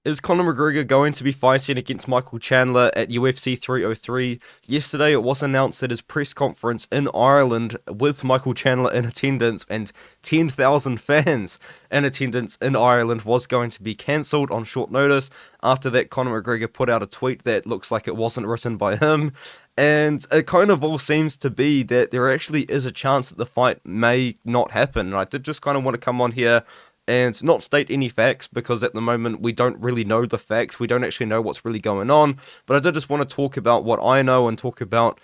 Is Conor McGregor going to be fighting against Michael Chandler at UFC 303? Yesterday it was announced that his press conference in Ireland with Michael Chandler in attendance and 10,000 fans in attendance in Ireland was going to be cancelled on short notice. After that, Conor McGregor put out a tweet that looks like it wasn't written by him. And it kind of all seems to be that there actually is a chance that the fight may not happen. And I did just kind of want to come on here and not state any facts, because at the moment we don't really know the facts. We don't actually know what's really going on. But I did just want to talk about what I know and talk about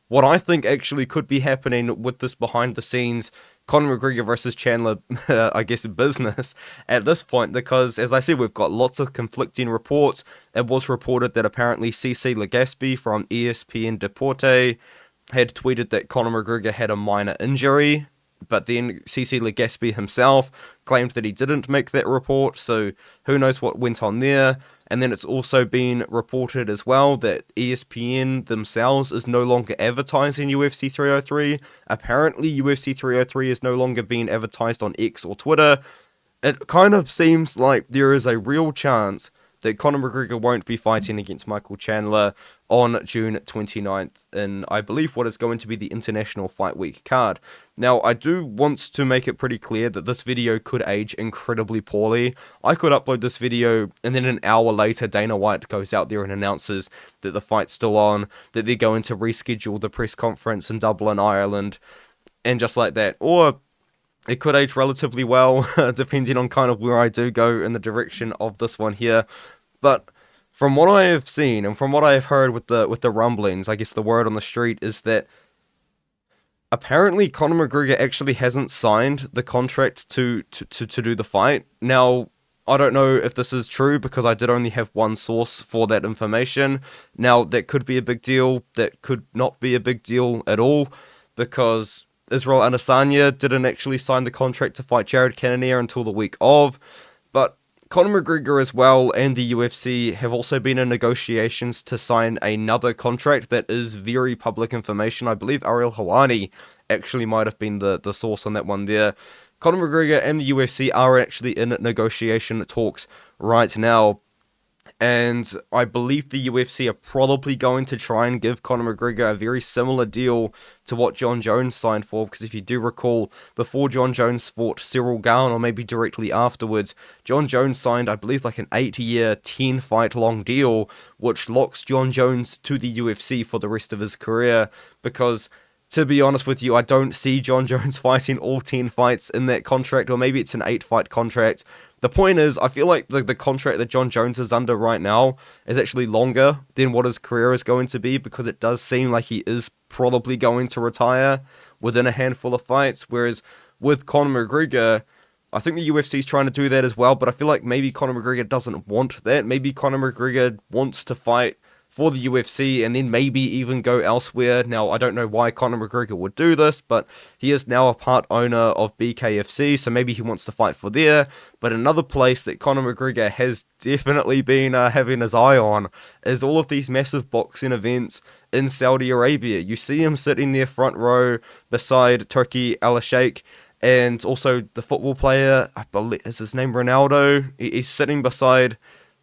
what I think actually could be happening with this behind the scenes Conor McGregor versus Chandler, I guess, business at this point, because as I said, we've got lots of conflicting reports. It was reported that apparently CC Legaspi from ESPN Deporte had tweeted that Conor McGregor had a minor injury, but then CC Legaspi himself claimed that he didn't make that report, so who knows what went on there. And then it's also been reported as well that ESPN themselves is no longer advertising UFC 303. Apparently UFC 303 is no longer being advertised on X or Twitter. It kind of seems like there is a real chance that Conor McGregor won't be fighting against Michael Chandler on June 29th in, I believe, what is going to be the International Fight Week card. Now, I do want to make it pretty clear that this video could age incredibly poorly. I could upload this video, and then an hour later, Dana White goes out there and announces that the fight's still on, that they're going to reschedule the press conference in Dublin, Ireland, and just like that. Or it could age relatively well, depending on kind of where I do go in the direction of this one here. But from what I have seen and from what I have heard with the rumblings, I guess the word on the street is that apparently Conor McGregor actually hasn't signed the contract to do the fight. Now, I don't know if this is true, because I did only have one source for that information. Now, that could be a big deal. That could not be a big deal at all, because Israel Adesanya didn't actually sign the contract to fight Jared Cannonier until the week of. But Conor McGregor as well and the UFC have also been in negotiations to sign another contract that is very public information. I believe Ariel Helwani actually might have been the source on that one there. Conor McGregor and the UFC are actually in negotiation talks right now. And I believe the UFC are probably going to try and give Conor McGregor a very similar deal to what Jon Jones signed for, because if you do recall, before Jon Jones fought Cyril Gane, or maybe directly afterwards, Jon Jones signed, I believe, like an 8-year, 10-fight-long deal, which locks Jon Jones to the UFC for the rest of his career, because to be honest with you, I don't see Jon Jones fighting all 10 fights in that contract, or maybe it's an 8-fight contract. The point is, I feel like the contract that Jon Jones is under right now is actually longer than what his career is going to be, because it does seem like he is probably going to retire within a handful of fights, whereas with Conor McGregor, I think the UFC is trying to do that as well, but I feel like maybe Conor McGregor doesn't want that. Maybe Conor McGregor wants to fight for the UFC and then maybe even go elsewhere. Now, I don't know why Conor McGregor would do this, but he is now a part owner of BKFC, so maybe he wants to fight for there. But another place that Conor McGregor has definitely been having his eye on is all of these massive boxing events in Saudi Arabia. You see him sitting there front row beside Turki Al-Sheikh, and also the football player, I believe, is his name Ronaldo? He's sitting beside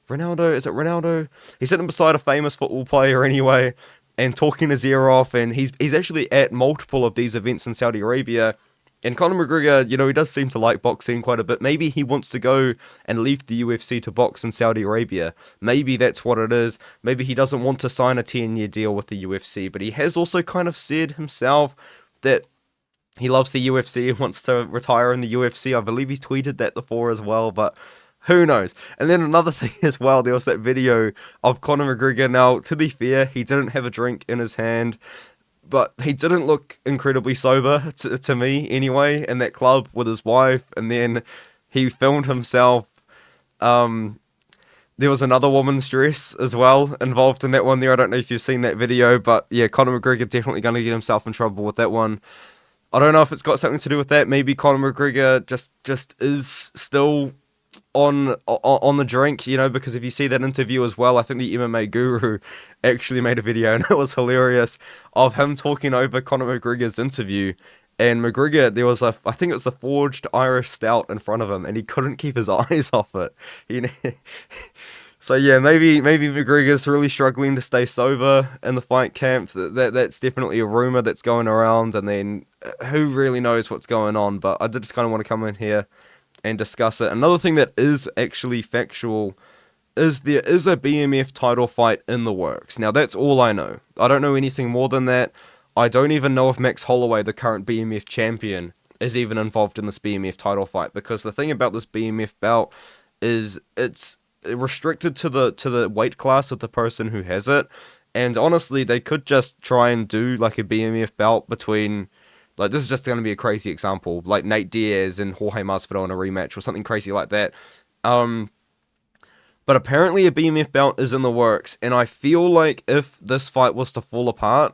Ronaldo, is it Ronaldo? He's sitting beside a famous football player anyway, and talking his ear off, and he's actually at multiple of these events in Saudi Arabia. And Conor McGregor, you know, he does seem to like boxing quite a bit. Maybe he wants to go and leave the UFC to box in Saudi Arabia. Maybe that's what it is. Maybe he doesn't want to sign a 10-year deal with the UFC, but he has also kind of said himself that he loves the UFC and wants to retire in the UFC. I believe he's tweeted that before as well, but who knows? And then another thing as well, there was that video of Conor McGregor. Now, to be fair, he didn't have a drink in his hand, but he didn't look incredibly sober, to me anyway, in that club with his wife. And then he filmed himself. There was another woman's dress as well involved in that one there. I don't know if you've seen that video, but yeah, Conor McGregor definitely going to get himself in trouble with that one. I don't know if it's got something to do with that. Maybe Conor McGregor just is still on the drink, you know, because if you see that interview as well, I think the MMA Guru actually made a video, and it was hilarious, of him talking over Conor McGregor's interview. And McGregor, there was I think it was the Forged Irish Stout in front of him, and he couldn't keep his eyes off it. So yeah, maybe McGregor's really struggling to stay sober in the fight camp. That's definitely a rumor that's going around, and then who really knows what's going on? But I did just kind of want to come in here and discuss it. Another thing that is actually factual is there is a BMF title fight in the works. Now that's all I know. I don't know anything more than that. I don't even know if Max Holloway, the current BMF champion, is even involved in this BMF title fight, because the thing about this BMF bout is it's restricted to the weight class of the person who has it. And honestly, they could just try and do like a BMF bout between, like, this is just going to be a crazy example, like Nate Diaz and Jorge Masvidal in a rematch or something crazy like that. But apparently a BMF bout is in the works, and I feel like if this fight was to fall apart,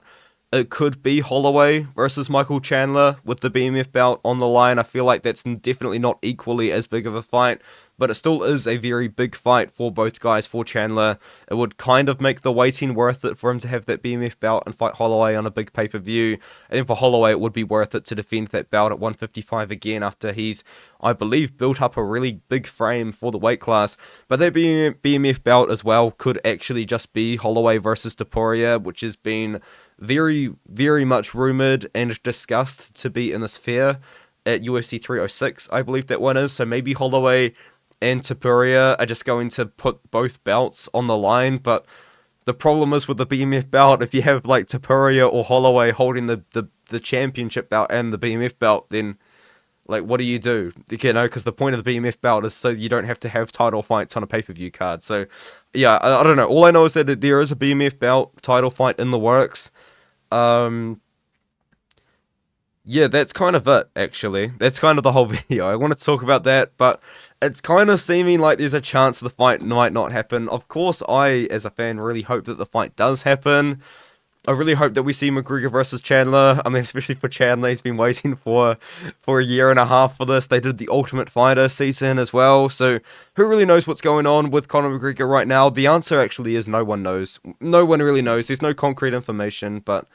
it could be Holloway versus Michael Chandler with the BMF bout on the line. I feel like that's definitely not equally as big of a fight, but it still is a very big fight for both guys. For Chandler, it would kind of make the waiting worth it for him to have that BMF bout and fight Holloway on a big pay-per-view. And then for Holloway, it would be worth it to defend that belt at 155 again after he's, I believe, built up a really big frame for the weight class. But that BMF bout as well could actually just be Holloway versus Topuria, which has been very, very much rumored and discussed to be in the sphere at UFC 306, I believe that one is. So maybe Holloway and Topuria are just going to put both belts on the line. But the problem is with the BMF belt, if you have like Topuria or Holloway holding the championship belt and the BMF belt, then like, what do? You know, because the point of the BMF belt is so you don't have to have title fights on a pay-per-view card. So, yeah, I don't know. All I know is that there is a BMF belt title fight in the works. Yeah, that's kind of it, actually. That's kind of the whole video. I want to talk about that, but it's kind of seeming like there's a chance the fight might not happen. Of course, I, as a fan, really hope that the fight does happen. I really hope that we see McGregor versus Chandler. I mean, especially for Chandler, he's been waiting for a year and a half for this. They did the Ultimate Fighter season as well, so who really knows what's going on with Conor McGregor right now? The answer actually is no one knows. No one really knows. There's no concrete information, but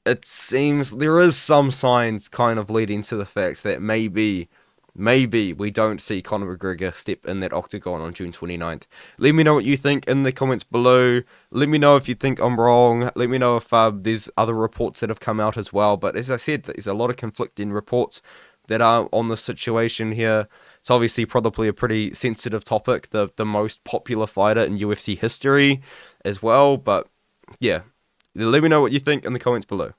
it seems there is some signs kind of leading to the fact that maybe we don't see Conor McGregor step in that octagon on June 29th. Let me know what you think in the comments below. Let me know if you think I'm wrong. Let me know if there's other reports that have come out as well. But as I said, there's a lot of conflicting reports that are on the situation here. It's obviously probably a pretty sensitive topic, the most popular fighter in UFC history as well. But yeah, let me know what you think in the comments below.